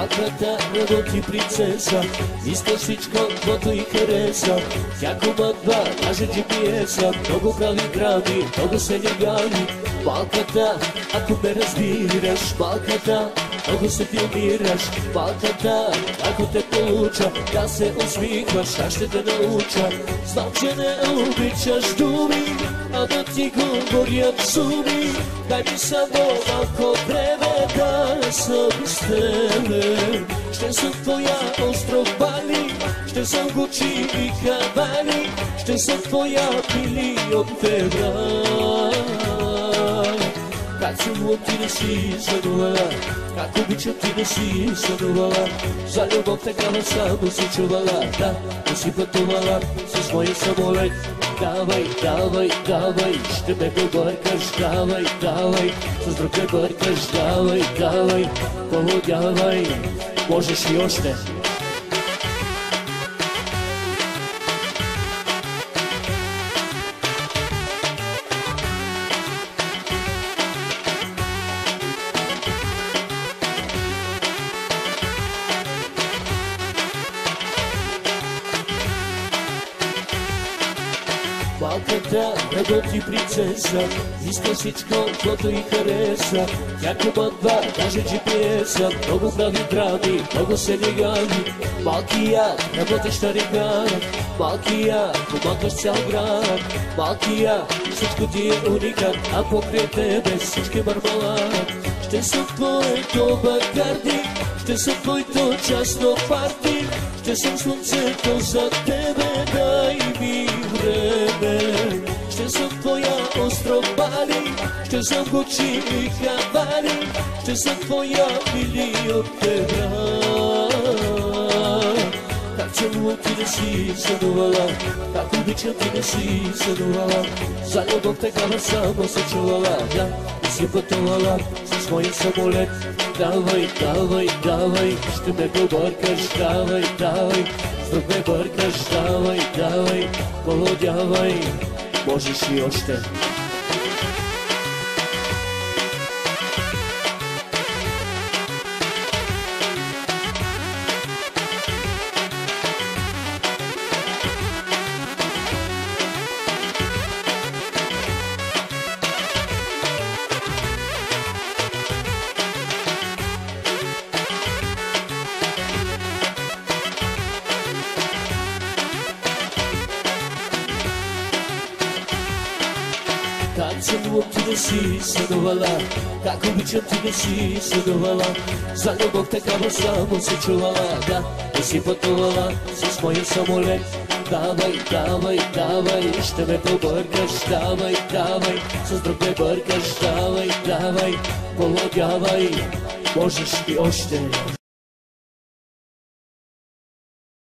Малката работи принцеса, иска всичко, каквото и хареса. Тя командва, даже GPS-а, много прави грами, много се нягани. Малката, ако ме разбираш, малката, много се филмираш. Малката, ако те получа, да се усмихваш, аз ще те науча. Знам, че не обичаш думи, а да ти говорят суми. Дай ми само малко време да съм с тебе. Ще съм твоя остров Бали, ще съм Гучи и Кавали, ще съм твоя милион феврал. Как целувам ти не си сънувала, как обичам ти не си сънувала. За любов такава само си чувала, да, не си пътувала с моя самолет. Давай, давай, давай, ще ме побъркаш, давай, давай, с друг ме бъркаш, давай, давай, поводявай, можеш и още. Малката работи принцеса, иска всичко, каквото и хареса. Тя командва, даже GPS-а, много прави драми, много се нягани. Малкия, работеща река, малкия, командваш цял град. Малкия, всичко ти е уникат, а покрай тебе всички мармалад. Ще съм твоето Бакарди, ще съм твоето частно парти, ще съм слънцето за тебе, дай ми време. Ще съм твоя остров Бали, ще съм Гучи и Кавали, ще съм твоя милион феврал. Как целувам ти не си сънувала, как обичам ти не си сънувала. За любов такава само се чувала, да, не си пътувала с моя самолет. Давай, давай, давай, ще ме побъркаш, давай, давай, с друг ме бъркаш, давай, давай, поводявай, можеш и още. Как целувам ти не си сънувала, как обичам ти не си сънувала. За любов такава само се чувала, да, не си пътувала с моя самолет. Давай, давай, давай, ще ме побъркаш, давай, давай, с друг ме бъркаш, давай, давай, поводявай, можеш и още.